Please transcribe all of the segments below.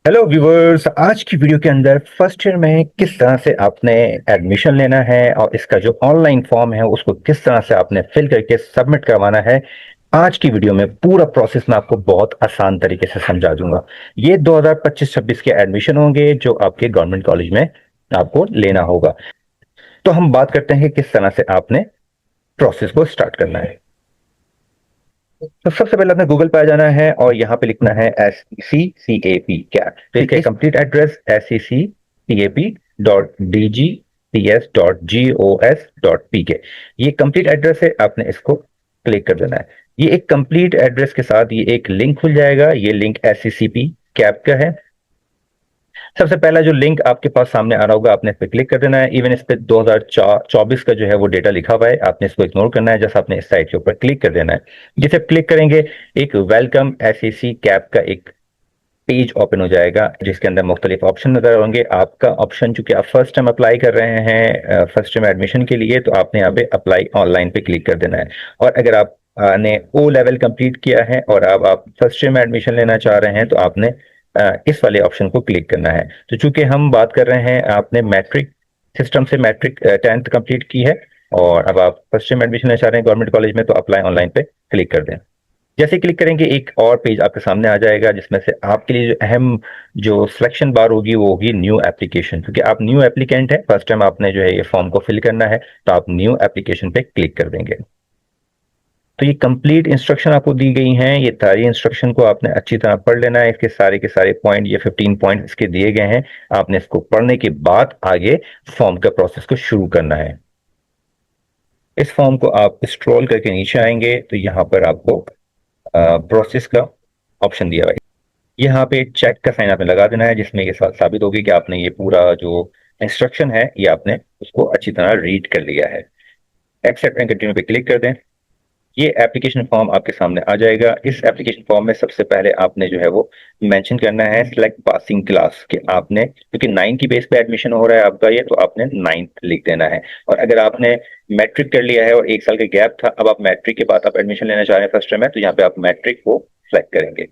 Hello viewers, आज की video के अंदर फर्स्ट ईयर में किस तरह से आपने एडमिशन लेना है और इसका जो ऑनलाइन फॉर्म है उसको किस तरह से आपने फिल करके सबमिट करवाना है। आज की वीडियो में पूरा प्रोसेस मैं आपको बहुत आसान तरीके से समझा दूंगा। ये 2025-26 के एडमिशन होंगे जो आपके गवर्नमेंट कॉलेज में आपको लेना होगा। तो हम बात करते हैं कि किस तरह से आपने प्रोसेस को स्टार्ट करना है। तो सबसे पहले आपने गूगल पे आ जाना है और यहाँ पे लिखना है SECCAP कैट। तो इसका कंप्लीट एड्रेस SECCAP.DGTS.GOS.PK। ये कंप्लीट एड्रेस है, आपने इसको क्लिक कर देना है। ये एक कंप्लीट एड्रेस के साथ ये एक लिंक खुल जाएगा। ये लिंक SECP कैप का है। सबसे पहला जो लिंक आपके पास सामने आ रहा होगा आपने इस पर क्लिक कर देना है। इवन इस पे 2024 का जो है वो डेटा लिखा हुआ है, आपने इसको इग्नोर करना है। जैसे आपने इस साइट के ऊपर क्लिक कर देना है। जिसे आप क्लिक करेंगे एक वेलकम SEC कैप का एक पेज ओपन हो जाएगा जिसके अंदर मुख्तलिफ ऑप्शन नजर होंगे। आपका ऑप्शन, चूंकि आप फर्स्ट टाइम अप्लाई कर रहे हैं फर्स्ट टाइम एडमिशन के लिए, तो आपने यहाँ पे अप्लाई ऑनलाइन पे क्लिक कर देना है। और अगर आप ने ओ लेवल कंप्लीट किया है और अब आप फर्स्ट टाइम एडमिशन लेना चाह रहे हैं तो आपने इस वाले ऑप्शन को क्लिक करना है। तो चूंकि हम बात कर रहे हैं, आपने मैट्रिक सिस्टम से मैट्रिक 10th कंप्लीट की है और अब आप फर्स्ट टाइम एडमिशन लेना चाह रहे हैं गवर्नमेंट कॉलेज में, तो अप्लाई ऑनलाइन पे क्लिक कर दें। जैसे क्लिक करेंगे एक और पेज आपके सामने आ जाएगा जिसमें से आपके लिए जो अहम जो सिलेक्शन बार होगी वो होगी न्यू एप्लीकेशन। क्योंकि आप न्यू एप्लीकेंट है, फर्स्ट टाइम आपने जो है ये फॉर्म को फिल करना है, तो आप न्यू एप्लीकेशन पे क्लिक कर देंगे। तो ये कंप्लीट इंस्ट्रक्शन आपको दी गई हैं। ये सारी इंस्ट्रक्शन को आपने अच्छी तरह पढ़ लेना है। इसके सारे के सारे पॉइंट, ये 15 पॉइंट इसके दिए गए हैं। आपने इसको पढ़ने के बाद आगे फॉर्म का प्रोसेस को शुरू करना है। इस फॉर्म को आप स्क्रॉल करके नीचे आएंगे तो यहाँ पर आपको प्रोसेस का ऑप्शन दिया हुआ है। यहाँ पे चेक का साइन आपने लगा देना है जिसमें ये साबित होगी कि आपने ये पूरा जो इंस्ट्रक्शन है ये आपने उसको अच्छी तरह रीड कर लिया है। एक्सेप्ट एंड कंटिन्यू पे क्लिक कर दें। ये एप्लीकेशन फॉर्म आपके सामने आ जाएगा। इस एप्लीकेशन फॉर्म में सबसे पहले आपने जो है वो मेंशन करना है सिलेक्ट पासिंग क्लास, कि आपने, क्योंकि 9 की बेस पे एडमिशन हो रहा है आपका ये, तो आपने 9th लिख देना है। और अगर आपने मैट्रिक कर लिया है और 1 साल का गैप था, अब आप मैट्रिक के बाद आप एडमिशन लेना चाह रहे हैं फर्स्ट टाइम में, तो यहाँ पे आप मैट्रिक को सिलेक्ट करेंगे।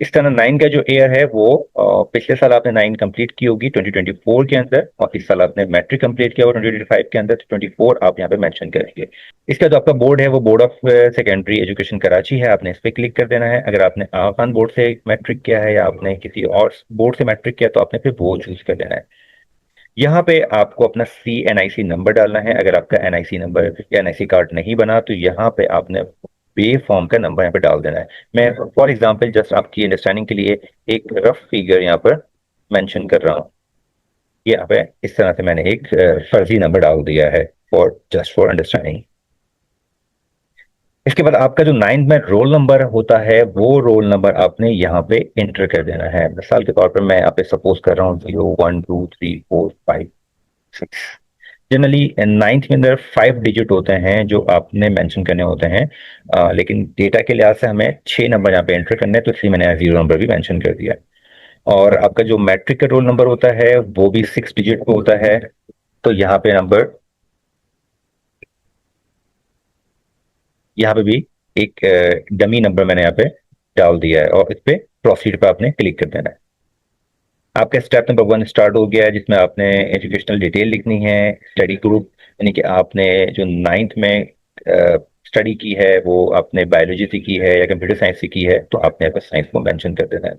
इस तरह 9 का जो ईयर है वो पिछले साल आपने 9 कंप्लीट की होगी 2024 के अंदर, और इस साल आपने मैट्रिक कंप्लीट किया होगा 2025 के अंदर, तो 24 आप यहाँ पे मेंशन करेंगे। इसका जो आपका बोर्ड है वो board of secondary education Karachi है, आपने इस पर क्लिक कर देना है। अगर आपने आगा खान बोर्ड से मैट्रिक किया है या आपने किसी और बोर्ड से मैट्रिक किया तो आपने फिर वो चूज कर देना है। यहाँ पे आपको अपना CNIC नंबर डालना है। अगर आपका NIC नंबर या NIC कार्ड नहीं बना तो यहाँ पे आपने पे फॉर्म का नंबर यहाँ पे डाल देना है। मैं फॉर एग्जांपल जस्ट आपकी अंडरस्टैंडिंग के लिए एक रफ फिगर यहाँ पर मेंशन कर रहा हूँ। यहाँ पे इस तरह से मैंने एक फर्जी नंबर डाल दिया है फॉर जस्ट फॉर अंडरस्टैंडिंग। इसके बाद आपका जो 9th में रोल नंबर होता है वो रोल नंबर आपने यहाँ पे एंटर कर देना है। मिसाल के तौर पर मैं यहाँ पे सपोज कर रहा हूँ 0 1 2 3 4 5 6। जनरली 9th में अंदर 5 डिजिट होते हैं जो आपने मेंशन करने होते हैं, लेकिन डेटा के लिहाज से हमें 6 नंबर यहाँ पे एंटर करने हैं, तो इसलिए मैंने 0 नंबर भी मेंशन कर दिया। और आपका जो मैट्रिक का रोल नंबर होता है वो भी 6 डिजिट को होता है, तो यहाँ पे भी एक डमी नंबर मैंने यहाँ पे डाल दिया है और इस पे प्रोसीड पे आपने क्लिक कर देना है। आपका स्टेप नंबर 1 स्टार्ट हो गया है जिसमें आपने एजुकेशनल डिटेल लिखनी है। स्टडी ग्रुप, यानी कि आपने जो 9th में स्टडी की है वो आपने बायोलॉजी से की है या कंप्यूटर साइंस से की है, तो आपने यहाँ पे साइंस को मेंशन कर देना है।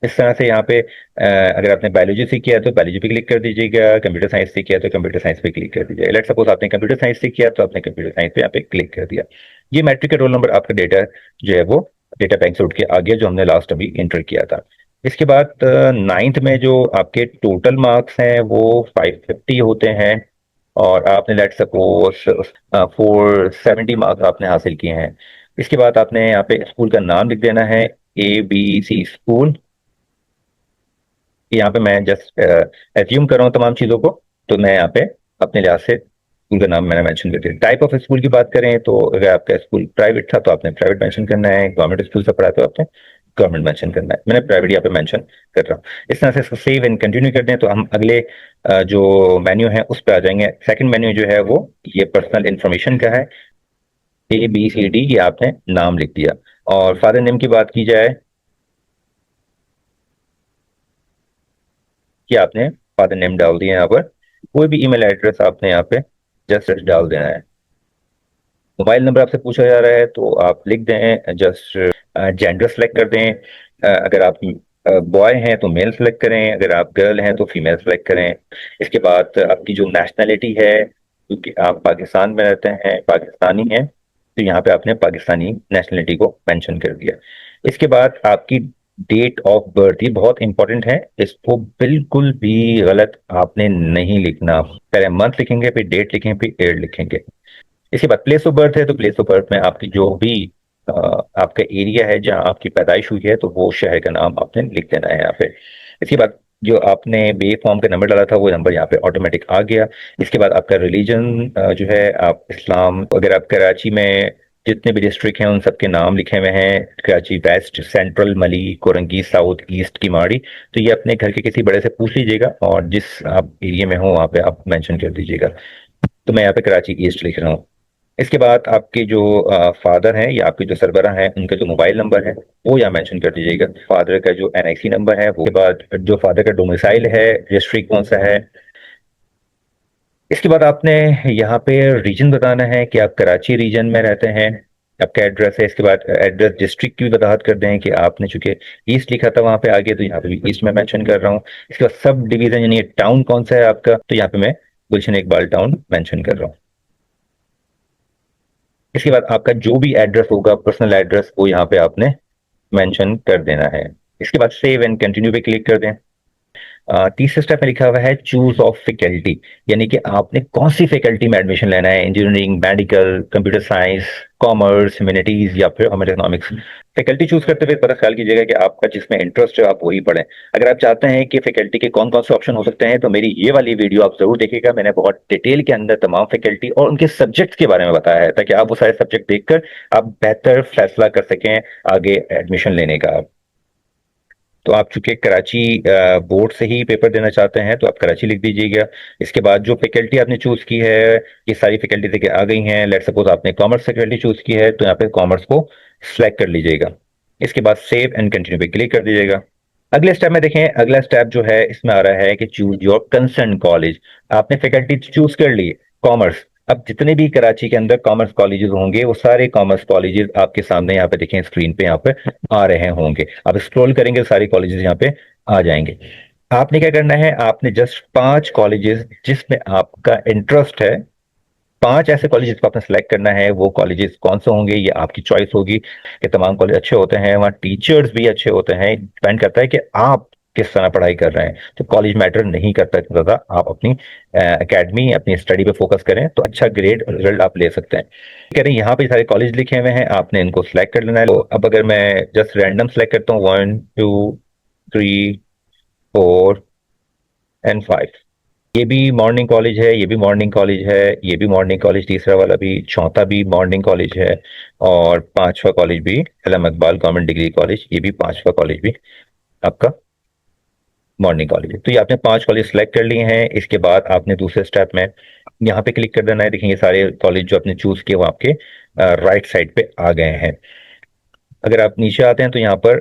इस तरह से यहाँ पे अगर आपने बायोलॉजी से किया तो बायोलॉजी पे क्लिक कर दीजिएगा, कंप्यूटर साइंस से किया तो कंप्यूटर साइंस पे क्लिक कर दीजिएगा। लेट सपोज आपने कंप्यूटर साइंस से किया तो आपने कंप्यूटर साइंस पे यहाँ पे क्लिक कर दिया। ये मैट्रिक का रोल नंबर आपका डेटा जो है वो डेटा बैंक से उठ के आ गया जो हमने लास्ट अभी एंटर किया था। इसके बाद 9th में जो आपके टोटल मार्क्स हैं वो 550 होते हैं और आपने लेट सपोज 470 मार्क्स आपने हासिल किए हैं। इसके बाद आपने यहाँ पे स्कूल का नाम लिख देना है, ABC स्कूल। यहाँ पे मैं जस्ट एज्यूम कर रहा हूँ तमाम चीज़ों को, तो मैं यहाँ पे अपने लिहाज से स्कूल का नाम मैंने मेंशन कर दिया। टाइप ऑफ स्कूल की बात करें तो अगर आपका स्कूल प्राइवेट था तो आपने प्राइवेट मेंशन करना है, गवर्नमेंट स्कूल से पढ़ा तो आपने गवर्नमेंट मेंशन करना है। मैंने प्राइवेट यहाँ पे मेंशन कर रहा हूँ। इस तरह से इसको सेव एंड कंटिन्यू कर दें तो हम अगले जो मेन्यू है उस पर आ जाएंगे। सेकंड मेन्यू जो है वो ये पर्सनल इंफॉर्मेशन का है। ABCD ये आपने नाम लिख दिया। और फादर नेम की बात की जाए कि आपने फादर नेम डाल दिया यहाँ पर। कोई भी ईमेल एड्रेस आपने यहाँ पे जस्ट डाल देना है। मोबाइल नंबर आपसे पूछा जा रहा है तो आप लिख दें, जस्ट जेंडर सेलेक्ट कर दें। अगर आप बॉय हैं तो मेल सेलेक्ट करें, अगर आप गर्ल हैं तो फीमेल सेलेक्ट करें। इसके बाद आपकी जो नेशनैलिटी है, क्योंकि आप पाकिस्तान में रहते हैं, पाकिस्तानी हैं, तो यहाँ पे आपने पाकिस्तानी नेशनैलिटी को मेंशन कर दिया। इसके बाद आपकी डेट ऑफ बर्थ, ये बहुत इंपॉर्टेंट है, इसको बिल्कुल भी गलत आपने नहीं लिखना। पहले मंथ लिखेंगे, फिर डेट लिखेंगे, फिर ईयर लिखेंगे। इसके बाद प्लेस ऑफ बर्थ है, तो प्लेस ऑफ बर्थ में आपकी जो भी आपका एरिया है जहाँ आपकी पैदाइश हुई है, तो वो शहर का नाम आपने लिख देना है यहाँ पे। इसके बाद जो आपने बे फॉर्म का नंबर डाला था वो नंबर यहाँ पे ऑटोमेटिक आ गया। इसके बाद आपका रिलीजन जो है, आप इस्लाम, अगर आप कराची में जितने भी डिस्ट्रिक्ट हैं उन सबके नाम लिखे हुए हैं, कराची वेस्ट, सेंट्रल, मली, कोरंगी, साउथ, ईस्ट की माड़ी, तो ये अपने घर के किसी बड़े से पूछ लीजिएगा और जिस आप एरिया में हो वहाँ पे आप मेंशन कर दीजिएगा। तो मैं यहाँ पे कराची ईस्ट लिख रहा हूँ। इसके बाद आपके जो फादर हैं या आपके जो सरबरा हैं, उनका जो मोबाइल नंबर है वो यहाँ मेंशन कर दीजिएगा। फादर का जो एनआईसी नंबर है वो, के बाद जो फादर का डोमिसाइल है, डिस्ट्रिक्ट कौन सा है। इसके बाद आपने यहाँ पे रीजन बताना है कि आप कराची रीजन में रहते हैं, आपका एड्रेस है। इसके बाद एड्रेस डिस्ट्रिक्ट की भी वजाहत कर दें कि आपने चूंकि ईस्ट लिखा था वहाँ पे आगे, तो यहाँ पे भी ईस्ट में मेंशन कर रहा हूँ। इसके बाद सब डिवीजन यानी टाउन कौन सा है आपका, तो यहाँ पे मैं गुलशन इकबाल टाउन मेंशन कर रहा हूँ। इसके बाद आपका जो भी एड्रेस होगा, पर्सनल एड्रेस, वो यहाँ पे आपने मेंशन कर देना है। इसके बाद सेव एंड कंटिन्यू पे क्लिक कर दें। तीसरे स्टेप में लिखा हुआ है चूज ऑफ फैकल्टी, यानी कि आपने कौन सी फैकल्टी में एडमिशन लेना है, engineering, medical, computer science, commerce, humanities या फिर हमारे इकोनॉमिक्स। फैकल्टी चूज करते हुए पता ख्याल कीजिएगा कि आपका जिसमें इंटरेस्ट है आप वही पढ़ें। अगर आप चाहते हैं कि फैकल्टी के कौन कौन से ऑप्शन हो सकते हैं, तो मेरी ये वाली वीडियो आप जरूर देखिएगा। मैंने बहुत डिटेल के अंदर तमाम फैकल्टी और उनके सब्जेक्ट के बारे में बताया है, ताकि आप वो सारे सब्जेक्ट देखकर आप बेहतर फैसला कर सकें आगे एडमिशन लेने का। तो आप चूंकि कराची बोर्ड से ही पेपर देना चाहते हैं तो आप कराची लिख दीजिएगा। इसके बाद जो फैकल्टी आपने चूज की है, ये सारी फैकल्टी देखिए आ गई हैं। लेट सपोज आपने कॉमर्स फैकल्टी चूज की है, तो यहाँ पे कॉमर्स को सिलेक्ट कर लीजिएगा। इसके बाद सेव एंड कंटिन्यू पे क्लिक कर दीजिएगा। अगले स्टेप में देखें, अगला स्टेप जो है इसमें आ रहा है कि चूज योर कंसर्न कॉलेज। आपने फैकल्टी चूज कर ली कॉमर्स। अब जितने भी कराची के अंदर कॉमर्स कॉलेजेस होंगे, वो सारे कॉमर्स कॉलेजेस आपके सामने यहाँ पे देखें, स्क्रीन पे यहाँ पे आ रहे होंगे। आप स्क्रॉल करेंगे, सारे कॉलेजेस यहाँ पे आ जाएंगे। आपने क्या करना है, आपने जस्ट 5 कॉलेजेस जिसमें आपका इंटरेस्ट है, 5 ऐसे कॉलेजेस को आपने सेलेक्ट करना है। वो कॉलेजेस कौन से होंगे ये आपकी चॉइस होगी। ये तमाम कॉलेज अच्छे होते हैं, वहाँ टीचर्स भी अच्छे होते हैं। डिपेंड करता है कि आप किस तरह पढ़ाई कर रहे हैं, तो कॉलेज मैटर नहीं करता इतना ज़्यादा। आप अपनी एकेडमी, अपनी स्टडी पे फोकस करें तो अच्छा ग्रेड रिजल्ट आप ले सकते हैं। कह रहे हैं यहाँ पे सारे कॉलेज लिखे हुए हैं, आपने इनको सिलेक्ट कर लेना है। तो अब अगर मैं जस्ट रैंडम सेलेक्ट करता हूँ, 1 2 3 4 एंड 5, ये भी मॉर्निंग कॉलेज है, ये भी मॉर्निंग कॉलेज है, ये भी मॉर्निंग कॉलेज, तीसरा वाला भी, चौथा भी मॉर्निंग कॉलेज है, और पांचवा कॉलेज भी अल्लामा इकबाल गवर्नमेंट डिग्री कॉलेज, ये भी पांचवा कॉलेज भी आपका मॉर्निंग कॉलेज है। तो ये आपने 5 कॉलेज सेलेक्ट कर लिए हैं। इसके बाद आपने दूसरे स्टेप में यहाँ पे क्लिक कर देना है। देखिए ये सारे कॉलेज जो आपने चूज किए वो आपके राइट साइड पे आ गए हैं। अगर आप नीचे आते हैं तो यहाँ पर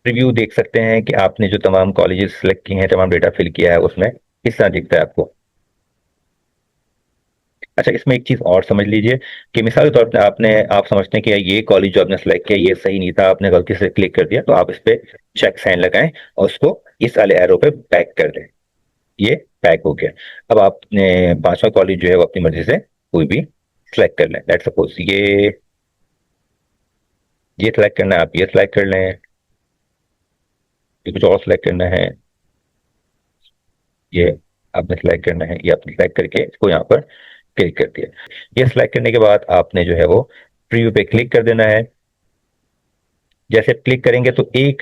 रिव्यू देख सकते हैं कि आपने जो तमाम कॉलेजेस सेलेक्ट किए हैं, तमाम डेटा फिल किया है, उसमें किस तरह दिखता है आपको। अच्छा, इसमें एक चीज और समझ लीजिए कि मिसाल के तौर पर आप समझते हैं कि ये कॉलेज जो आपने सेलेक्ट किया ये सही नहीं था, आपने गलती से क्लिक कर दिया, तो आप इस पे चेक साइन लगाएं और उसको इस वाले एरो पे बैक कर दें। ये पैक हो गया। अब आपने पांचवा कॉलेज जो है वो अपनी मर्जी से कोई भी सिलेक्ट कर लें। लेट्स सपोज ये सिलेक्ट करना है, आप ये सिलेक्ट कर लें। ये कुछ और सिलेक्ट करना है, ये आपने सिलेक्ट करना है, ये आपने सिलेक्ट करके इसको यहाँ पर क्लिक कर दिया। ये सिलेक्ट करने के बाद आपने जो है वो प्रीव्यू पे क्लिक कर देना है। जैसे क्लिक करेंगे तो एक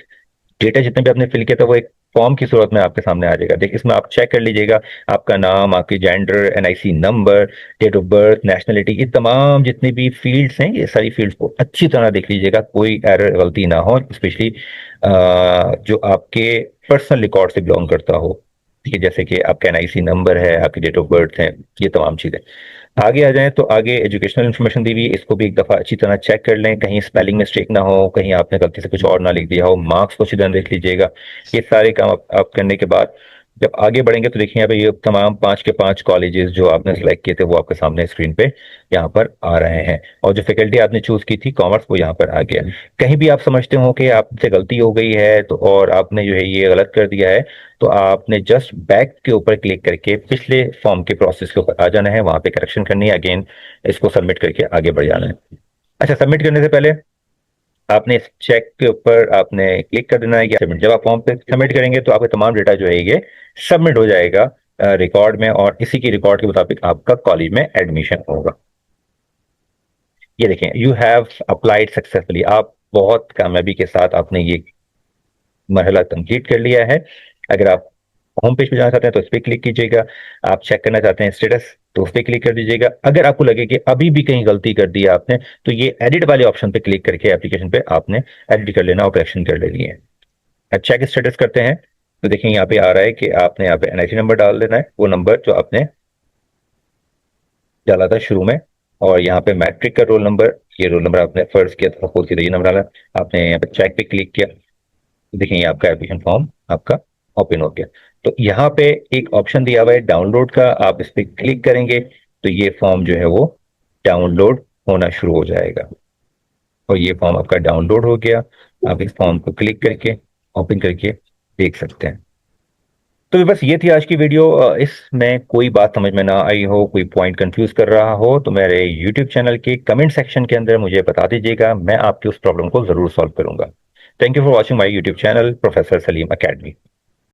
डेटा जितने भी आपने फिल किया था वो एक फॉर्म की सूरत में आपके सामने आ जाएगा। देखिए इसमें आप चेक कर लीजिएगा, आपका नाम, आपकी gender, NIC number, date of birth, nationality, ये तमाम जितनी भी फील्ड्स हैं, ये सारी फील्ड्स को अच्छी तरह देख लीजिएगा, कोई एरर गलती ना हो, स्पेशली जो आपके पर्सनल रिकॉर्ड से बिलोंग करता हो। ठीक है, जैसे कि आपका एनआईसी नंबर है, आपकी डेट ऑफ बर्थ है, ये तमाम चीजें। आगे आ जाएं तो आगे एजुकेशनल इन्फॉर्मेशन दी हुई है, इसको भी एक दफा अच्छी तरह चेक कर लें, कहीं स्पेलिंग मिस्टेक ना हो, कहीं आपने गलती से कुछ और ना लिख दिया हो, मार्क्स को सीधा देख लीजिएगा। ये सारे काम आप करने के बाद जब आगे बढ़ेंगे तो देखिए यहाँ पे ये तमाम 5 के 5 कॉलेजेस जो आपने सिलेक्ट किए थे वो आपके सामने स्क्रीन पे यहाँ पर आ रहे हैं, और जो फैकल्टी आपने चूज की थी कॉमर्स वो यहाँ पर आ गया। कहीं भी आप समझते हो कि आपसे गलती हो गई है तो और आपने जो है ये गलत कर दिया है, तो आपने जस्ट बैक के ऊपर क्लिक करके पिछले फॉर्म के प्रोसेस के ऊपर आ जाना है, वहां पे करेक्शन करनी है, अगेन इसको सबमिट करके आगे बढ़ जाना है। अच्छा, सबमिट करने से पहले आपने इस चेक के ऊपर आपने क्लिक कर देना है कि सबमिट। जब आप फॉर्म पे सबमिट करेंगे तो आपका तमाम डेटा जो है ये सबमिट हो जाएगा रिकॉर्ड में, और इसी की रिकॉर्ड के मुताबिक आपका कॉलेज में एडमिशन होगा। ये देखें, यू हैव अप्लाइड सक्सेसफुली, आप बहुत कामयाबी के साथ आपने ये मरहला कंप्लीट कर लिया है। अगर आप होम पेज पे जाना चाहते हैं तो इस पर क्लिक कीजिएगा, आप चेक करना चाहते हैं स्टेटस तो उस पर क्लिक कर दीजिएगा। अगर आपको लगे कि अभी भी कहीं गलती कर दी है आपने, तो ये एडिट वाले ऑप्शन पे क्लिक करके एप्लीकेशन पे आपने एडिट कर लेना और करेक्शन कर लेनी है। अब चेक स्टेटस करते हैं तो देखिए यहाँ पे आ रहा है कि आपने यहाँ पे एनआईसी नंबर डाल देना है, वो नंबर जो आपने डाला था शुरू में, और यहाँ पे मैट्रिक का रोल नंबर, ये रोल नंबर आपने फर्ज किया था, सपोज किया ये नंबर डाला, आपने यहाँ पे चेक पे क्लिक किया, देखिए ये आपका एप्लीकेशन फॉर्म आपका ओपन हो गया। तो यहाँ पे एक ऑप्शन दिया हुआ है डाउनलोड का, आप इस पे क्लिक करेंगे तो ये फॉर्म जो है वो डाउनलोड होना शुरू हो जाएगा, और ये फॉर्म आपका डाउनलोड हो गया। आप इस फॉर्म को क्लिक करके ओपन करके देख सकते हैं। तो बस ये थी आज की वीडियो। इसमें कोई बात समझ में ना आई हो, कोई पॉइंट कंफ्यूज कर रहा हो, तो मेरे यूट्यूब चैनल के कमेंट सेक्शन के अंदर मुझे बता दीजिएगा, मैं आपकी उस प्रॉब्लम को जरूर सॉल्व करूंगा। Thank you for watching my YouTube channel professor Salim academy.